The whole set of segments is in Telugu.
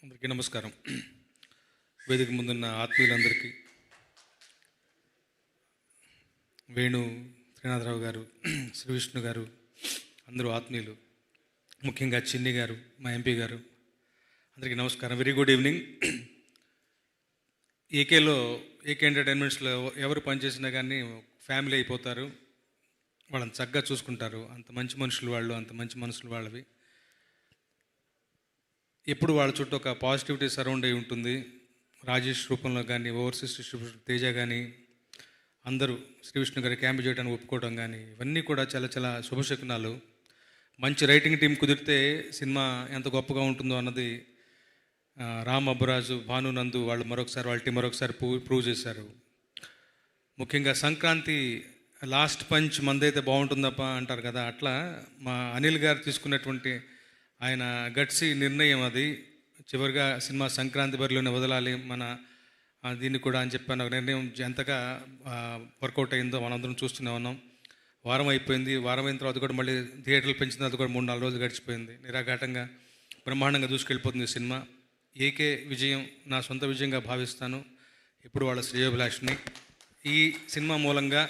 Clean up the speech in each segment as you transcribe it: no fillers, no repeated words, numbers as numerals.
అందరికీ నమస్కారం. వేదిక ముందున్న ఆత్మీయులందరికీ, వేణు శ్రీనాథరావు గారు, శ్రీ విష్ణు గారు, అందరూ ఆత్మీయులు, ముఖ్యంగా చిన్ని గారు, మా ఎంపీ గారు, అందరికీ నమస్కారం. Very good evening. ఏకే ఎంటర్టైన్మెంట్స్లో ఎవరు పనిచేసినా కానీ ఫ్యామిలీ అయిపోతారు. వాళ్ళని చక్కగా చూసుకుంటారు. అంత మంచి మనుషులు వాళ్ళు, అంత మంచి మనసులు వాళ్ళవి. ఎప్పుడు వాళ్ళ చుట్టూ ఒక పాజిటివిటీ సరౌండ్ అయి ఉంటుంది. రాజేష్ రూపంలో కానీ, ఓవర్సీస్ డిస్ట్రిబ్యూటర్ తేజ కానీ, అందరూ శ్రీ విష్ణు గారి క్యాంప్ చేయడానికి ఒప్పుకోవడం కానీ, ఇవన్నీ కూడా చాలా చాలా శుభశకునాలు. మంచి రైటింగ్ టీం కుదిరితే సినిమా ఎంత గొప్పగా ఉంటుందో అన్నది రామ్ అబ్బురాజు, భాను నందు వాళ్ళు వాళ్ళ టీం మరొకసారి ప్రూవ్ చేశారు. ముఖ్యంగా సంక్రాంతి లాస్ట్ పంచ్ మందైతే బాగుంటుందప్ప అంటారు కదా, అట్లా మా అనిల్ గారు తీసుకున్నటువంటి ఆయన గట్సి నిర్ణయం అది. చివరిగా సినిమా సంక్రాంతి బరిలోనే వదలాలి మన దీన్ని కూడా అని చెప్పాను. నిర్ణయం ఎంతగా వర్కౌట్ అయిందో మనందరం చూస్తూనే ఉన్నాం. వారం అయిపోయింది. వారం అయిన తర్వాత కూడా మళ్ళీ థియేటర్లు పెంచిన తర్వాత కూడా 3-4 రోజులు గడిచిపోయింది. నిరాఘాటంగా బ్రహ్మాండంగా దూసుకెళ్ళిపోతుంది సినిమా. ఏకే విజయం నా సొంత విజయంగా భావిస్తాను. ఇప్పుడు వాళ్ళ శ్రేయోభిలాషిని. ఈ సినిమా మూలంగా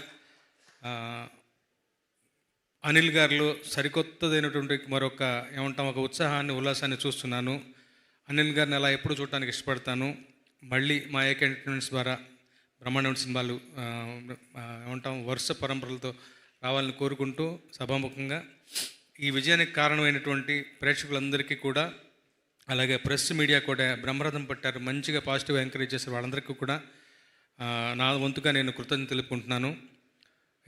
అనిల్ గారిలో సరికొత్తదైనటువంటి మరొక ఒక ఉత్సాహాన్ని, ఉల్లాసాన్ని చూస్తున్నాను. అనిల్ గారిని అలా ఎప్పుడు చూడటానికి ఇష్టపడతాను. మళ్ళీ మా ఏకే ఎంటర్టైన్మెంట్స్ ద్వారా బ్రహ్మాండమైన సినిమాలు వరుస పరంపరలతో రావాలని కోరుకుంటూ సభాముఖంగా ఈ విజయానికి కారణమైనటువంటి ప్రేక్షకులందరికీ కూడా, అలాగే ప్రెస్ మీడియా కూడా బ్రహ్మరథం పట్టారు. మంచిగా పాజిటివ్గా ఎంకరేజ్ చేశారు. వాళ్ళందరికీ కూడా నా వంతుగా నేను కృతజ్ఞతలు తెలుపుకుంటున్నాను.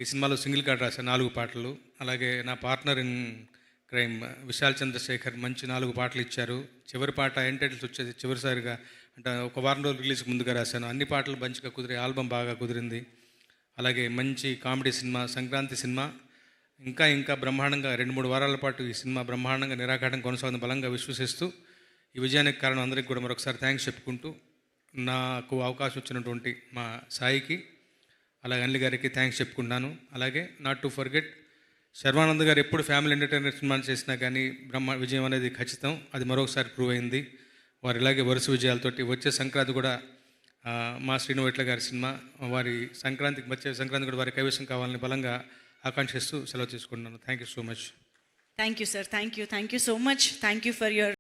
ఈ సినిమాలో సింగిల్ కార్డ్ రాశాను, 4 పాటలు. అలాగే నా partner in crime Vishal Chandrashekhar మంచి 4 పాటలు ఇచ్చారు. చివరి పాట టైటిల్స్ వచ్చేది చివరిసారిగా, అంటే ఒక వారం రోజులు రిలీజ్కి ముందుగా రాశాను. అన్ని పాటలు మంచిగా కుదిరి ఆల్బమ్ బాగా కుదిరింది. అలాగే మంచి కామెడీ సినిమా, సంక్రాంతి సినిమా ఇంకా బ్రహ్మాండంగా 2-3 వారాల పాటు ఈ సినిమా బ్రహ్మాండంగా నిరాఘాటం కొనసాగుతుంది బలంగా విశ్వసిస్తూ, ఈ విజయానికి కారణం అందరికీ కూడా మరొకసారి థ్యాంక్స్ చెప్పుకుంటూ, నాకు అవకాశం ఇచ్చినటువంటి మా సాయికి, అలాగే అనిల్ గారికి థ్యాంక్స్ చెప్పుకుంటున్నాను. అలాగే నాట్ టు ఫర్గెట్ శర్వానంద్ గారు ఎప్పుడు ఫ్యామిలీ ఎంటర్టైనర్ సినిమా చేసినా కానీ విజయం అనేది ఖచ్చితం. అది మరొకసారి ప్రూవ్ అయింది. వారు ఇలాగే వరుస విజయాలతోటి వచ్చే సంక్రాంతి కూడా మా శ్రీను వైట్ల గారి సినిమా, వారి వచ్చే సంక్రాంతి కూడా వారి కైవసం కావాలని బలంగా ఆకాంక్షిస్తూ సెలవు తీసుకుంటున్నాను. Thank you so much. Thank you sir. Thank you so much. Thank you for your